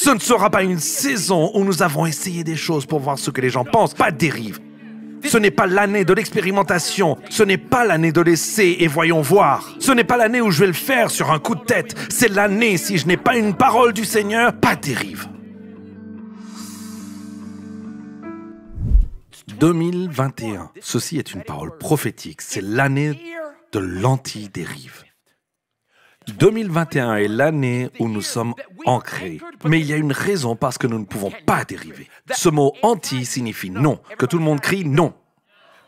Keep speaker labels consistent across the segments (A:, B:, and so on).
A: Ce ne sera pas une saison où nous avons essayé des choses pour voir ce que les gens pensent, pas de dérive. Ce n'est pas l'année de l'expérimentation, ce n'est pas l'année de l'essai et voyons voir. Ce n'est pas l'année où je vais le faire sur un coup de tête, c'est l'année, si je n'ai pas une parole du Seigneur, pas de dérive. 2021, ceci est une parole prophétique, c'est l'année de l'anti-dérive. 2021 est l'année où nous sommes ancrés. Mais il y a une raison parce que nous ne pouvons pas dériver. Ce mot « anti » signifie « non ». Que tout le monde crie « non ».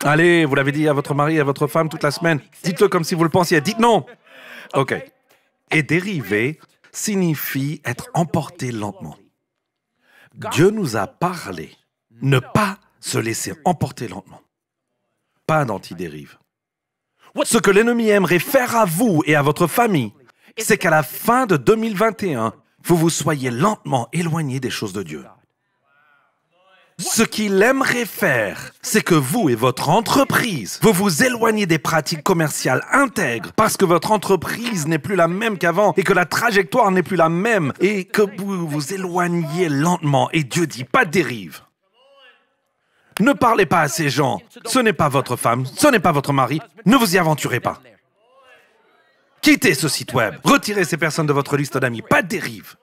A: Allez, vous l'avez dit à votre mari, à votre femme toute la semaine. Dites-le comme si vous le pensiez. Dites « non ». OK. Et dériver signifie être emporté lentement. Dieu nous a parlé. Ne pas se laisser emporter lentement. Pas d'anti-dérive. Ce que l'ennemi aimerait faire à vous et à votre famille, c'est qu'à la fin de 2021, vous vous soyez lentement éloignés des choses de Dieu. Ce qu'il aimerait faire, c'est que vous et votre entreprise, vous vous éloignez des pratiques commerciales intègres parce que votre entreprise n'est plus la même qu'avant et que la trajectoire n'est plus la même et que vous vous éloigniez lentement. Et Dieu dit, pas de dérive. Ne parlez pas à ces gens. Ce n'est pas votre femme, ce n'est pas votre mari. Ne vous y aventurez pas. Quittez ce site web. Retirez ces personnes de votre liste d'amis. Pas de dérive.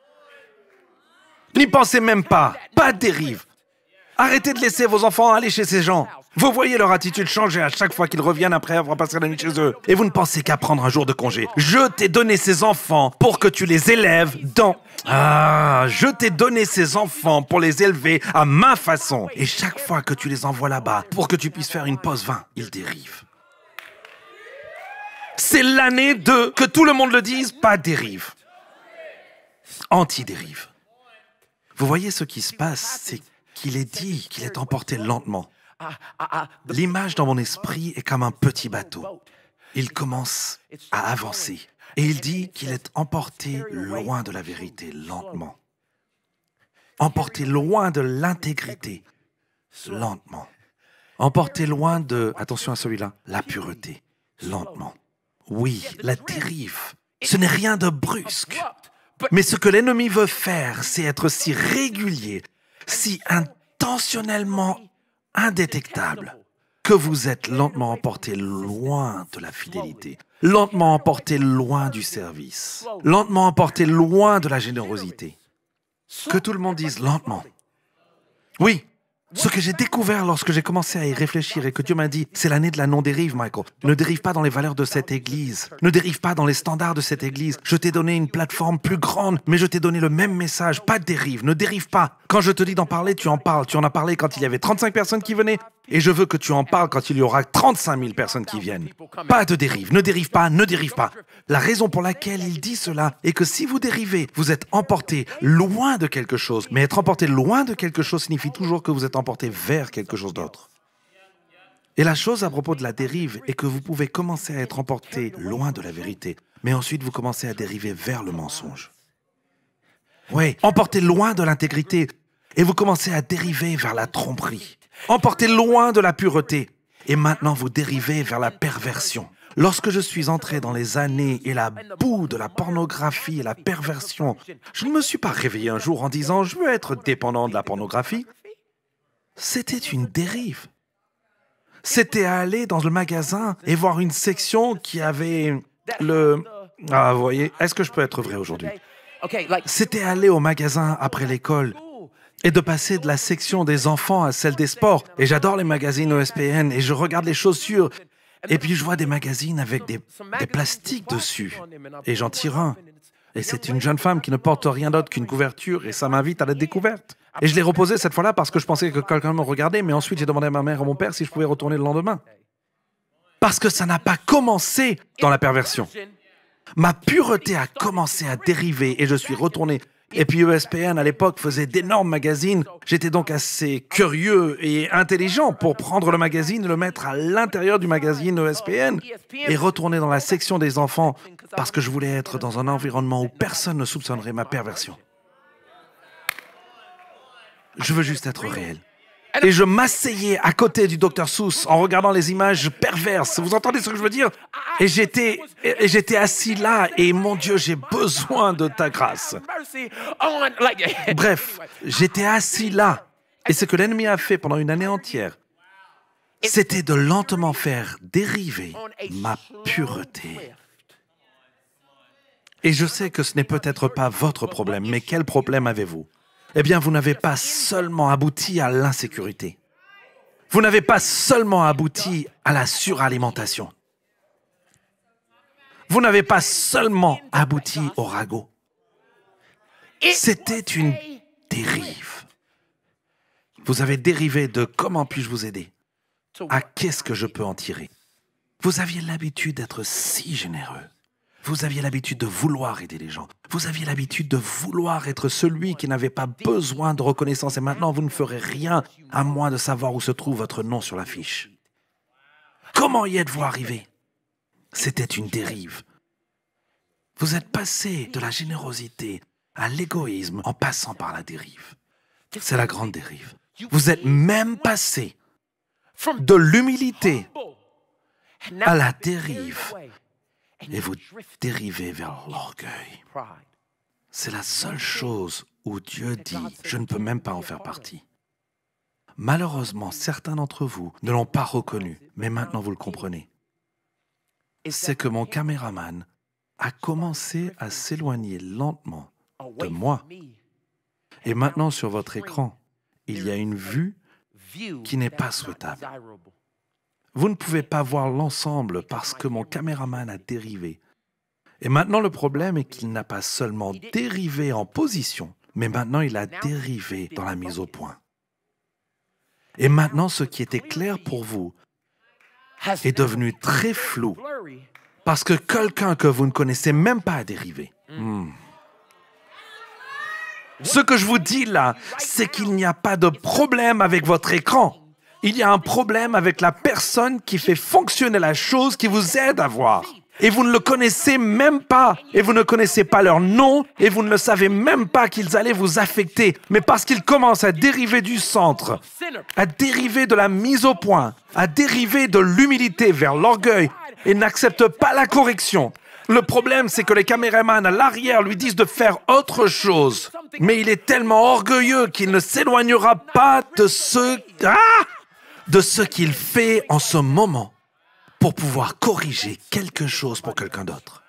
A: N'y pensez même pas. Pas de dérive. Arrêtez de laisser vos enfants aller chez ces gens. Vous voyez leur attitude changer à chaque fois qu'ils reviennent après avoir passé la nuit chez eux. Et vous ne pensez qu'à prendre un jour de congé. Je t'ai donné ces enfants pour que tu les élèves dans... je t'ai donné ces enfants pour les élever à ma façon. Et chaque fois que tu les envoies là-bas, pour que tu puisses faire une pause vin, ils dérivent. C'est l'année de... Que tout le monde le dise, pas de dérive. Anti-dérive. Vous voyez ce qui se passe, c'est qu'il est dit qu'il est emporté lentement. L'image dans mon esprit est comme un petit bateau. Il commence à avancer. Et il dit qu'il est emporté loin de la vérité, lentement. Emporté loin de l'intégrité, lentement. Emporté loin de, attention à celui-là, la pureté, lentement. Oui, la dérive, ce n'est rien de brusque. Mais ce que l'ennemi veut faire, c'est être si régulier, si intentionnellement indétectable, que vous êtes lentement emporté loin de la fidélité, lentement emporté loin du service, lentement emporté loin de la générosité. Que tout le monde dise lentement. Oui. Ce que j'ai découvert lorsque j'ai commencé à y réfléchir et que Dieu m'a dit, c'est l'année de la non-dérive, Michael. Ne dérive pas dans les valeurs de cette Église. Ne dérive pas dans les standards de cette Église. Je t'ai donné une plateforme plus grande, mais je t'ai donné le même message. Pas de dérive, ne dérive pas. Quand je te dis d'en parler, tu en parles. Tu en as parlé quand il y avait 35 personnes qui venaient. Et je veux que tu en parles quand il y aura 35 000 personnes qui viennent. Pas de dérive, ne dérive pas, ne dérive pas. La raison pour laquelle il dit cela est que si vous dérivez, vous êtes emporté loin de quelque chose. Mais être emporté loin de quelque chose signifie toujours que vous êtes emporté vers quelque chose d'autre. Et la chose à propos de la dérive est que vous pouvez commencer à être emporté loin de la vérité, mais ensuite vous commencez à dériver vers le mensonge. Oui, emporté loin de l'intégrité, et vous commencez à dériver vers la tromperie. Emporté loin de la pureté, et maintenant vous dérivez vers la perversion. Lorsque je suis entré dans les années et la boue de la pornographie et la perversion, je ne me suis pas réveillé un jour en disant « je veux être dépendant de la pornographie ». C'était une dérive. C'était aller dans le magasin et voir une section qui avait le... Ah, vous voyez, est-ce que je peux être vrai aujourd'hui? C'était aller au magasin après l'école et de passer de la section des enfants à celle des sports. Et j'adore les magazines ESPN et je regarde les chaussures. Et puis je vois des magazines avec des plastiques dessus. Et j'en tire un. Et c'est une jeune femme qui ne porte rien d'autre qu'une couverture et ça m'invite à la découverte. Et je l'ai reposée cette fois-là parce que je pensais que quelqu'un me regardait, mais ensuite j'ai demandé à ma mère et à mon père si je pouvais retourner le lendemain. Parce que ça n'a pas commencé dans la perversion. Ma pureté a commencé à dériver et je suis retourné. Et puis ESPN à l'époque faisait d'énormes magazines. J'étais donc assez curieux et intelligent pour prendre le magazine et le mettre à l'intérieur du magazine ESPN et retourner dans la section des enfants parce que je voulais être dans un environnement où personne ne soupçonnerait ma perversion. Je veux juste être réel. Et je m'asseyais à côté du Dr Seuss en regardant les images perverses. Vous entendez ce que je veux dire? Et j'étais assis là et mon Dieu, j'ai besoin de ta grâce. Bref, j'étais assis là. Et ce que l'ennemi a fait pendant une année entière, c'était de lentement faire dériver ma pureté. Et je sais que ce n'est peut-être pas votre problème, mais quel problème avez-vous? Eh bien, vous n'avez pas seulement abouti à l'insécurité. Vous n'avez pas seulement abouti à la suralimentation. Vous n'avez pas seulement abouti au ragot. C'était une dérive. Vous avez dérivé de comment puis-je vous aider à qu'est-ce que je peux en tirer. Vous aviez l'habitude d'être si généreux. Vous aviez l'habitude de vouloir aider les gens. Vous aviez l'habitude de vouloir être celui qui n'avait pas besoin de reconnaissance. Et maintenant, vous ne ferez rien à moins de savoir où se trouve votre nom sur l'affiche. Comment y êtes-vous arrivé? C'était une dérive. Vous êtes passé de la générosité à l'égoïsme en passant par la dérive. C'est la grande dérive. Vous êtes même passé de l'humilité à la dérive. Et vous dérivez vers l'orgueil. C'est la seule chose où Dieu dit « je ne peux même pas en faire partie ». Malheureusement, certains d'entre vous ne l'ont pas reconnu, mais maintenant vous le comprenez. C'est que mon caméraman a commencé à s'éloigner lentement de moi. Et maintenant, sur votre écran, il y a une vue qui n'est pas souhaitable. Vous ne pouvez pas voir l'ensemble parce que mon caméraman a dérivé. Et maintenant, le problème est qu'il n'a pas seulement dérivé en position, mais maintenant il a dérivé dans la mise au point. Et maintenant, ce qui était clair pour vous est devenu très flou parce que quelqu'un que vous ne connaissez même pas a dérivé. Ce que je vous dis là, c'est qu'il n'y a pas de problème avec votre écran. Il y a un problème avec la personne qui fait fonctionner la chose qui vous aide à voir. Et vous ne le connaissez même pas. Et vous ne connaissez pas leur nom. Et vous ne le savez même pas qu'ils allaient vous affecter. Mais parce qu'ils commencent à dériver du centre, à dériver de la mise au point, à dériver de l'humilité vers l'orgueil et n'acceptent pas la correction. Le problème, c'est que les caméramans à l'arrière lui disent de faire autre chose. Mais il est tellement orgueilleux qu'il ne s'éloignera pas de ce qu'il fait en ce moment pour pouvoir corriger quelque chose pour quelqu'un d'autre.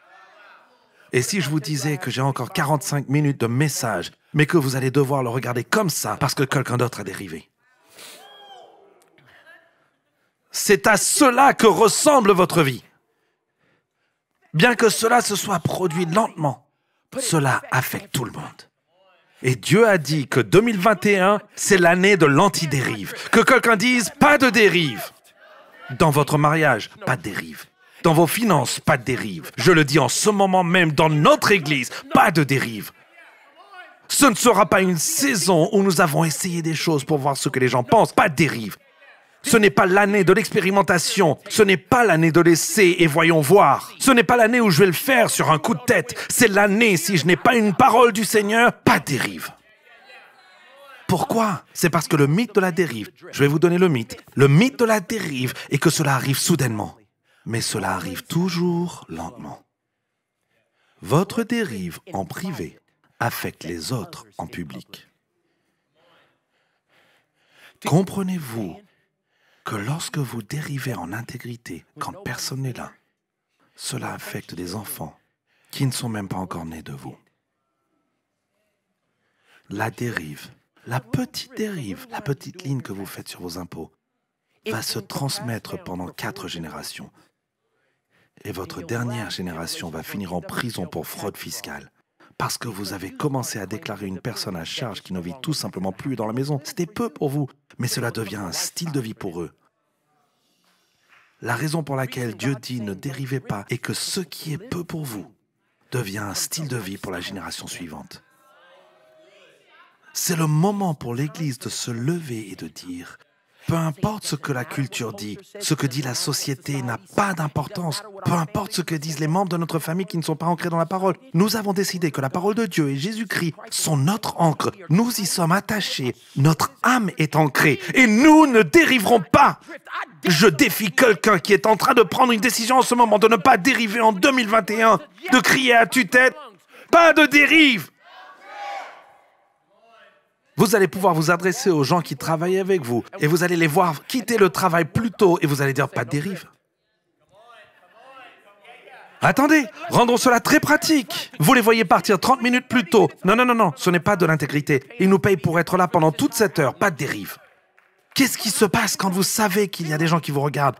A: Et si je vous disais que j'ai encore 45 minutes de message, mais que vous allez devoir le regarder comme ça parce que quelqu'un d'autre a dérivé. C'est à cela que ressemble votre vie. Bien que cela se soit produit lentement, cela affecte tout le monde. Et Dieu a dit que 2021, c'est l'année de l'antidérive. Que quelqu'un dise, pas de dérive. Dans votre mariage, pas de dérive. Dans vos finances, pas de dérive. Je le dis en ce moment même dans notre église, pas de dérive. Ce ne sera pas une saison où nous avons essayé des choses pour voir ce que les gens pensent, pas de dérive. Ce n'est pas l'année de l'expérimentation. Ce n'est pas l'année de l'essai et voyons voir. Ce n'est pas l'année où je vais le faire sur un coup de tête. C'est l'année, si je n'ai pas une parole du Seigneur, pas de dérive. Pourquoi? C'est parce que le mythe de la dérive, je vais vous donner le mythe de la dérive est que cela arrive soudainement. Mais cela arrive toujours lentement. Votre dérive en privé affecte les autres en public. Comprenez-vous que lorsque vous dérivez en intégrité, quand personne n'est là, cela affecte des enfants qui ne sont même pas encore nés de vous. La dérive, la petite dérive, la petite ligne que vous faites sur vos impôts, va se transmettre pendant 4 générations. Et votre dernière génération va finir en prison pour fraude fiscale. Parce que vous avez commencé à déclarer une personne à charge qui ne vit tout simplement plus dans la maison. C'était peu pour vous, mais cela devient un style de vie pour eux. La raison pour laquelle Dieu dit ne dérivez pas est que ce qui est peu pour vous devient un style de vie pour la génération suivante. C'est le moment pour l'Église de se lever et de dire Peu importe ce que la culture dit, ce que dit la société n'a pas d'importance. Peu importe ce que disent les membres de notre famille qui ne sont pas ancrés dans la parole. Nous avons décidé que la parole de Dieu et Jésus-Christ sont notre ancre. Nous y sommes attachés. Notre âme est ancrée et nous ne dériverons pas. Je défie quelqu'un qui est en train de prendre une décision en ce moment de ne pas dériver en 2021, de crier à tue-tête, pas de dérive. Vous allez pouvoir vous adresser aux gens qui travaillent avec vous et vous allez les voir quitter le travail plus tôt et vous allez dire pas de dérive. Attendez, rendons cela très pratique. Vous les voyez partir 30 minutes plus tôt. Non, ce n'est pas de l'intégrité. Ils nous payent pour être là pendant toute cette heure, pas de dérive. Qu'est-ce qui se passe quand vous savez qu'il y a des gens qui vous regardent?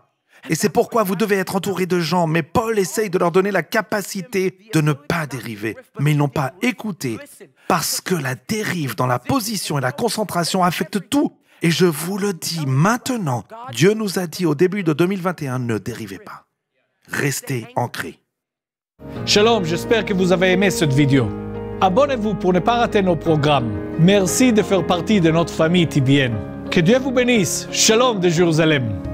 A: Et c'est pourquoi vous devez être entouré de gens. Mais Paul essaye de leur donner la capacité de ne pas dériver. Mais ils n'ont pas écouté. Parce que la dérive dans la position et la concentration affecte tout. Et je vous le dis maintenant, Dieu nous a dit au début de 2021, ne dérivez pas. Restez ancrés.
B: Shalom, j'espère que vous avez aimé cette vidéo. Abonnez-vous pour ne pas rater nos programmes. Merci de faire partie de notre famille TBN. Que Dieu vous bénisse. Shalom de Jérusalem.